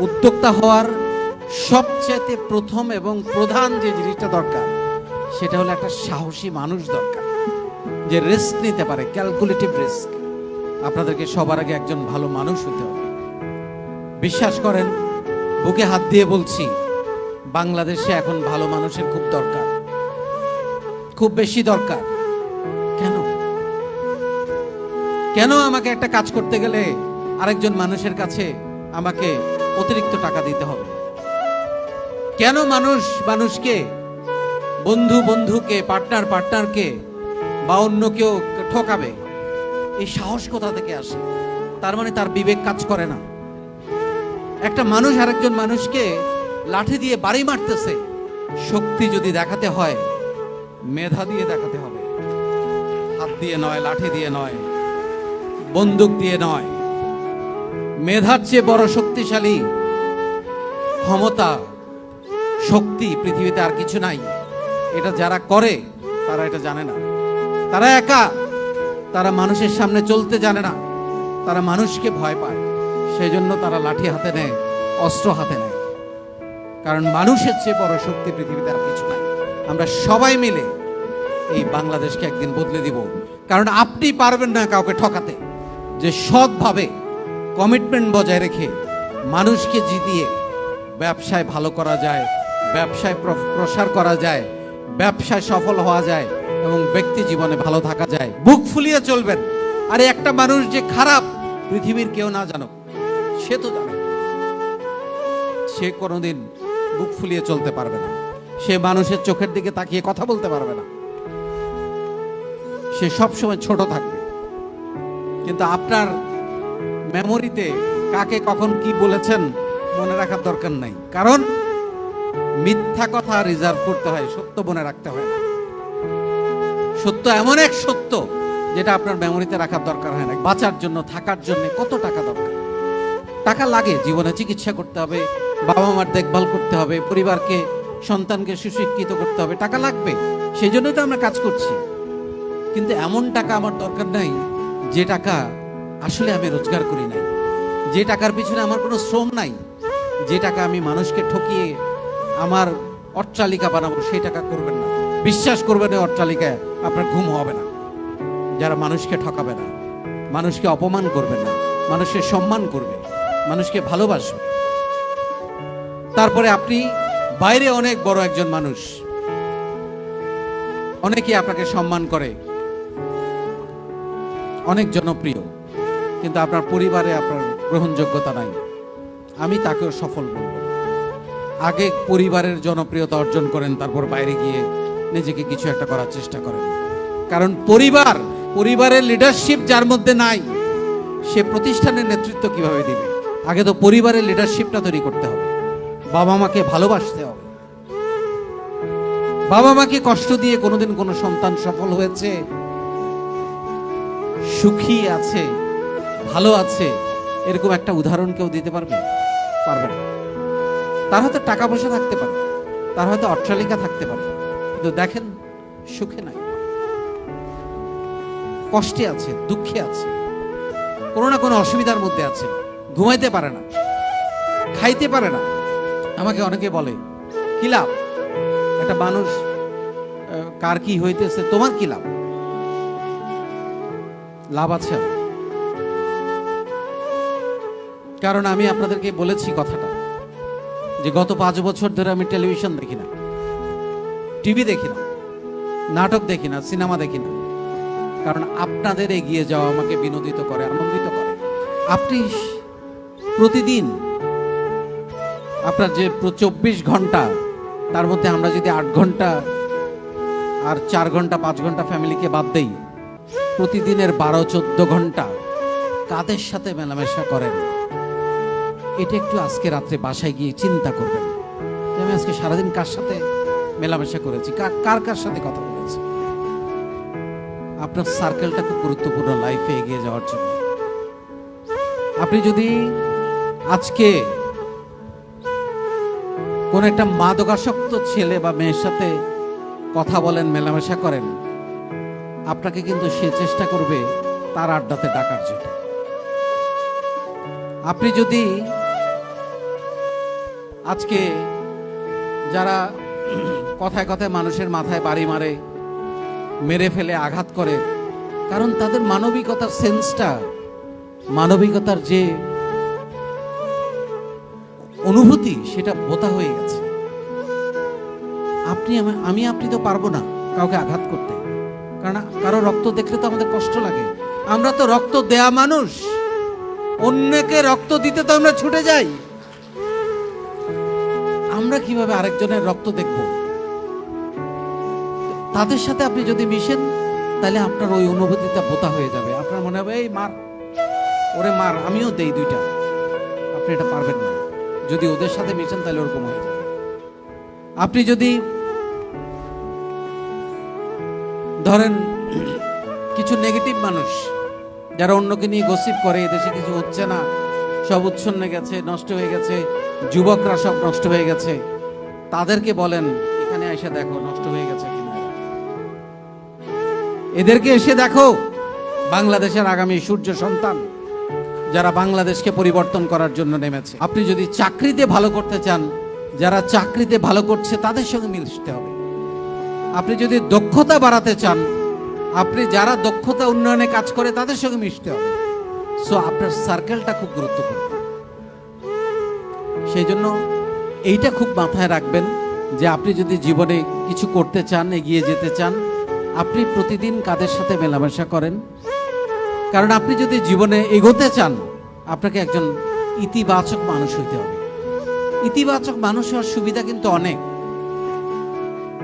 উদ্যোক্তা হওয়ার সবচেয়ে প্রথম এবং প্রধান যে জিনিসটা দরকার সেটা হলো একটা সাহসী মানুষ দরকার, যে রিস্ক নিতে পারে, ক্যালকুলেটিভ রিস্ক। আপনাদেরকে সবার আগে একজন ভালো মানুষ হতে হবে। বিশ্বাস করেন, বুকে হাত দিয়ে বলছি, বাংলাদেশে এখন ভালো মানুষের খুব দরকার, খুব বেশি দরকার। কেন কেন আমাকে একটা কাজ করতে গেলে আরেকজন মানুষের কাছে আমাকে অতিরিক্ত টাকা দিতে হবে? কেন মানুষ মানুষকে, বন্ধু বন্ধুকে, পার্টনার পার্টনারকে বা অন্য কেউ ঠকাবে? এই সাহস কোথা থেকে আসে? তার মানে তার বিবেক কাজ করে না। একটা মানুষ আরেকজন মানুষকে লাঠি দিয়ে বাড়ি মারতেছে, শক্তি যদি দেখাতে হয় মেধা দিয়ে দেখাতে হবে, হাত দিয়ে নয়, লাঠি দিয়ে নয়, বন্দুক দিয়ে নয়। মেধার চেয়ে বড় শক্তিশালী ক্ষমতা, শক্তি পৃথিবীতে আর কিছু নাই। এটা যারা করে তারা এটা জানে না। তারা একা, তারা মানুষের সামনে চলতে জানে না, তারা মানুষকে ভয় পায়। সেই জন্য তারা লাঠি হাতে নেয়, অস্ত্র হাতে নেয়। কারণ মানুষের চেয়ে বড় শক্তি পৃথিবীতে আর কিছু নাই। আমরা সবাই মিলে এই বাংলাদেশকে একদিন বদলে দিব। কারণ আপনি পারবেন না কাউকে ঠকাতে। যে সৎভাবে কমিটমেন্ট বজায় রেখে মানুষকে জিতিয়ে ব্যবসায় ভালো করা যায়, ব্যবসায় প্রসার করা যায়, ব্যবসায় সফল হওয়া যায় এবং ব্যক্তি জীবনে ভালো থাকা যায়। বুক ফুলিয়ে চলবেন। আরে একটা মানুষ যে খারাপ পৃথিবীর কেউ না জানুক, সে তো জানে। সে কোনোদিন বুক ফুলিয়ে চলতে পারবে না। সে মানুষের চোখের দিকে তাকিয়ে কথা বলতে পারবে না। সে সবসময় ছোট থাকবে। কিন্তু আপনার মেমোরিতে কাকে কখন কি বলেছেন মনে রাখার দরকার নাই। কারণ মিথ্যা কথা রিজার্ভ করতে হয়, সত্য মনে রাখতে হয় না। সত্য এমন এক সত্য যেটা আপনার মেমোরিতে রাখার দরকার হয় না। বাঁচার জন্য, থাকার জন্য কত টাকা দরকার? টাকা লাগে, জীবনে চিকিৎসা করতে হবে, বাবা মার দেখভাল করতে হবে, পরিবারকে, সন্তানকে সুশিক্ষিত করতে হবে, টাকা লাগবে। সেই জন্যই তো আমরা কাজ করছি। কিন্তু এমন টাকা আমার দরকার নাই যে টাকা আসলে আমি রোজগার করি নাই, যে টাকার পিছনে আমার কোনো শ্রম নাই, যে টাকা আমি মানুষকে ঠকিয়ে আমার অট্টালিকা বানাবো, সেই টাকা করবেন না। বিশ্বাস করবেন, এই অট্টালিকায় আপনার ঘুম হবে না। যারা মানুষকে ঠকাবে না, মানুষকে অপমান করবে না, মানুষের সম্মান করবে, মানুষকে ভালোবাসবে। তারপরে আপনি বাইরে অনেক বড় একজন মানুষ, অনেকে আপনাকে সম্মান করে, অনেক জনপ্রিয়, কিন্তু আপনার পরিবারে আপনার গ্রহণযোগ্যতা নাই। আমি তাকেও সফল বলবো। আগে পরিবারের জনপ্রিয়তা অর্জন করেন, তারপর বাইরে গিয়ে নিজেকে কিছু একটা করার চেষ্টা করেন। কারণ পরিবারের লিডারশিপ যার মধ্যে নাই, সে প্রতিষ্ঠানের নেতৃত্ব কিভাবে দিবে? আগে তো পরিবারের লিডারশিপটা তৈরি করতে হবে। বাবা মাকে ভালোবাসতে হবে। বাবা মাকে কষ্ট দিয়ে কোনোদিন কোনো সন্তান সফল হয়েছে, সুখী আছে, ভালো আছে, এরকম একটা উদাহরণ কেউ দিতে পারবে? পারবে না। তার হয়তো টাকা পয়সা থাকতে পারে, তার হয়তো অট্টালিকা থাকতে পারে, কিন্তু দেখেন সুখে নাই, কষ্টে আছে, দুঃখে আছে, কোনো না কোনো অসুবিধার মধ্যে আছে, ঘুমাইতে পারে না, খাইতে পারে না। আমাকে অনেকে বলে, কি লাভ একটা মানুষ, কার কি হইতেছে, তোমার কি লাভ? লাভ আছে। কারণ আমি আপনাদেরকে বলেছি কথাটা, যে গত 5 বছর ধরে আমি টেলিভিশন দেখি না, টিভি দেখি না, নাটক দেখি না, সিনেমা দেখি না। কারণ আপনাদের এগিয়ে যাওয়া আমাকে বিনোদিত করে, আনন্দিত করে। আপনি প্রতিদিন আপনার যে 24 ঘন্টা, তার মধ্যে আমরা যদি 8 ঘন্টা আর 4 ঘন্টা 5 ঘন্টা ফ্যামিলিকে বাদ দেই, প্রতিদিনের 12-14 ঘন্টা কাদের সাথে মেলামেশা করেন? এটা একটু আজকে রাত্রে বাসায় গিয়ে চিন্তা করবেন যে আমি আজকে সারাদিন কার সাথে মেলামেশা করেছি, কার সাথে কথা বলেছি। আপনার সার্কেলটা খুব গুরুত্বপূর্ণ লাইফে এগিয়ে যাওয়ার জন্য। আপনি যদি আজকে কোন একটা মাদকাসক্ত ছেলে বা মেয়ের সাথে কথা বলেন, মেলামেশা করেন, আপনাকে কিন্তু সে চেষ্টা করবে তার আড্ডাতে ডাকার জন্য। আপনি যদি আজকে যারা কথায় কথায় মানুষের মাথায় বাড়ি মারে, মেরে ফেলে, আঘাত করে, কারণ তাদের মানবিকতার সেন্সটা, মানবিকতার যে অনুভূতি সেটা বোতা হয়ে গেছে। আপনি তো পারবো না কাউকে আঘাত করতে, কারণ কারো রক্ত দেখলে তো আমাদের কষ্ট লাগে। আমরা তো রক্ত দেয়া মানুষ, অন্যকে রক্ত দিতে তো আমরা ছুটে যাই। আমরা কিভাবে আরেকজনের রক্ত দেখব? তাদের সাথে আপনি যদি মিশেন, তাহলে আপনার ওই অনুভূতিটা বোতা হয়ে যাবে। আপনার মনে হবে এই মার, ওরে মার, আমিও দেই দুইটা। আপনি এটা পারবেন না। যদি ওদের সাথে মিশেন তাহলে ওরকম হয়ে যাবে। আপনি যদি ধরেন কিছু নেগেটিভ মানুষ যারা অন্যকে নিয়ে গসিপ করে, এদেশে কিছু হচ্ছে না, সব উচ্ছন্নে গেছে, নষ্ট হয়ে গেছে, যুবকরা সব নষ্ট হয়ে গেছে, তাদেরকে বলেন এখানে এসে দেখো নষ্ট হয়ে গেছে কিনা। এদেরকে এসে দেখো, বাংলাদেশের আগামী সূর্য সন্তান যারা বাংলাদেশকে পরিবর্তন করার জন্য নেমেছে। আপনি যদি চাকরিতে ভালো করতে চান, যারা চাকরিতে ভালো করছে তাদের সঙ্গে মিশতে হবে। আপনি যদি দক্ষতা বাড়াতে চান, আপনি যারা দক্ষতা উন্নয়নে কাজ করে তাদের সঙ্গে মিশতে হবে। সো আপনার সার্কেলটা খুব গুরুত্বপূর্ণ। সেই জন্য এইটা খুব মাথায় রাখবেন যে আপনি যদি জীবনে কিছু করতে চান, এগিয়ে যেতে চান, আপনি প্রতিদিন কাদের সাথে মেলামেশা করেন। কারণ আপনি যদি জীবনে এগোতে চান, আপনাকে একজন ইতিবাচক মানুষ হইতে হবে। ইতিবাচক মানুষ হওয়ার সুবিধা কিন্তু অনেক,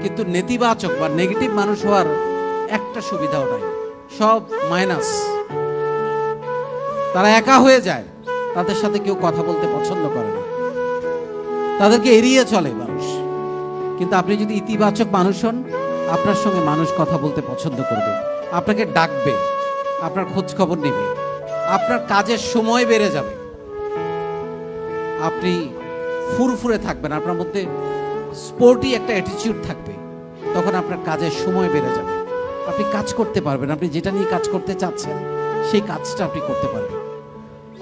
কিন্তু নেতিবাচক বা নেগেটিভ মানুষ হওয়ার একটা সুবিধাও নাই, সব মাইনাস। তারা একা হয়ে যায়, তাদের সাথে কেউ কথা বলতে পছন্দ করে না, তাদেরকে এড়িয়ে চলে মানুষ। কিন্তু আপনি যদি ইতিবাচক মানুষ হন, আপনার সঙ্গে মানুষ কথা বলতে পছন্দ করবে, আপনাকে ডাকবে, আপনার খোঁজ খবর নেবে, আপনার কাজের সময় বেড়ে যাবে, আপনি ফুরফুরে থাকবেন, আপনার মধ্যে স্পোর্টি একটা অ্যাটিটিউড থাকবে, তখন আপনার কাজের সময় বেড়ে যাবে, আপনি কাজ করতে পারবেন, আপনি যেটা নিয়ে কাজ করতে চাচ্ছেন সেই কাজটা আপনি করতে পারবেন।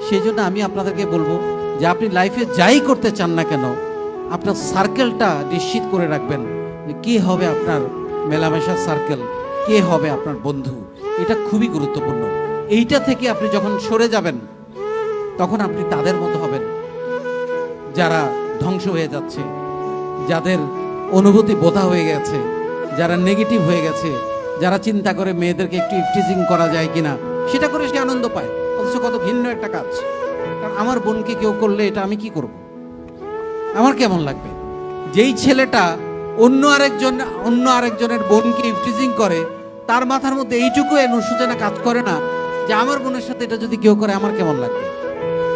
সেই জন্য আমি আপনাদেরকে বলবো যে আপনি লাইফে যাই করতে চান না কেন, আপনার সার্কেলটা নিশ্চিত করে রাখবেন যে কে হবে আপনার মেলামেশার সার্কেল, কে হবে আপনার বন্ধু। এটা খুবই গুরুত্বপূর্ণ। এইটা থেকে আপনি যখন সরে যাবেন, তখন আপনি তাদের মতো হবেন যারা ধ্বংস হয়ে যাচ্ছে, যাদের অনুভূতি বোধা হয়ে গেছে, যারা নেগেটিভ হয়ে গেছে, যারা চিন্তা করে মেয়েদেরকে একটু ইফটিজিং করা যায় কিনা, সেটা করে সে আনন্দ পায়, অথচ কত ভিন্ন একটা কাজ। কারণ আমার বোনকে কেউ করলে এটা আমি কি করব, আমার কেমন লাগবে? যেই ছেলেটা অন্য আরেকজনের বোনকে ইফটিজিং করে, তার মাথার মধ্যে এইটুকু অনুশোচনা কাজ করে না যে আমার বোনের সাথে এটা যদি কেউ করে আমার কেমন লাগবে।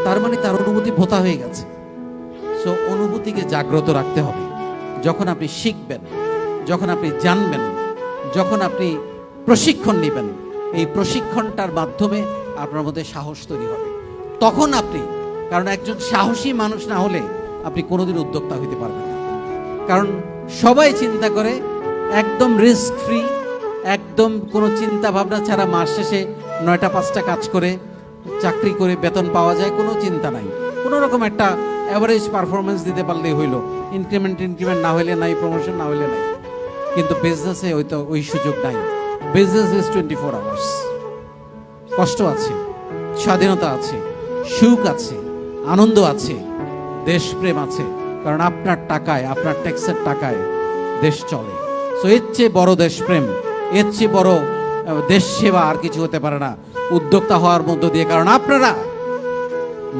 তার মানে তার অনুভূতি ভোতা হয়ে গেছে। সো অনুভূতিকে জাগ্রত রাখতে হবে। যখন আপনি শিখবেন, যখন আপনি জানবেন, যখন আপনি প্রশিক্ষণ নেবেন, এই প্রশিক্ষণটার মাধ্যমে আপনার মধ্যে সাহস তৈরি হবে। তখন আপনি, কারণ একজন সাহসী মানুষ না হলে আপনি কোনোদিন উদ্যোক্তা হইতে পারবেন না। কারণ সবাই চিন্তা করে একদম রিস্ক ফ্রি, একদম কোনো চিন্তা ভাবনা ছাড়া মাস শেষে 9টা 5টা কাজ করে চাকরি করে বেতন পাওয়া যায়, কোনো চিন্তা নাই, কোনো রকম একটা অ্যাভারেজ পারফরমেন্স দিতে পারলেই হইল, ইনক্রিমেন্ট না হইলে নাই, প্রমোশন না হইলে নাই। কিন্তু বিজনেসে ওই সুযোগ নাই। Business is 24 hours. কষ্ট আছে, স্বাধীনতা আছে, সুখ আছে, আনন্দ আছে, দেশপ্রেম আছে। কারণ আপনার টাকায়, আপনার ট্যাক্সের টাকায় দেশ চলে। সো এর চেয়ে বড় দেশপ্রেম, এর চেয়ে বড় দেশ সেবা আর কিছু হতে পারে না উদ্যোক্তা হওয়ার মধ্য দিয়ে। কারণ আপনারা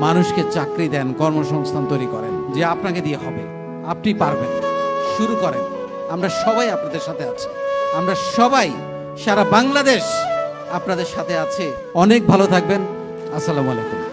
মানুষকে চাকরি দেন, কর্মসংস্থান তৈরি করেন, যে আপনাকে দিয়ে হবে, আপনি পারবেন, শুরু করেন। আমরা সবাই আপনাদের সাথে আছি, আমরা সবাই, সারা বাংলাদেশ আপনাদের সাথে আছে। অনেক ভালো থাকবেন। আসসালামু আলাইকুম।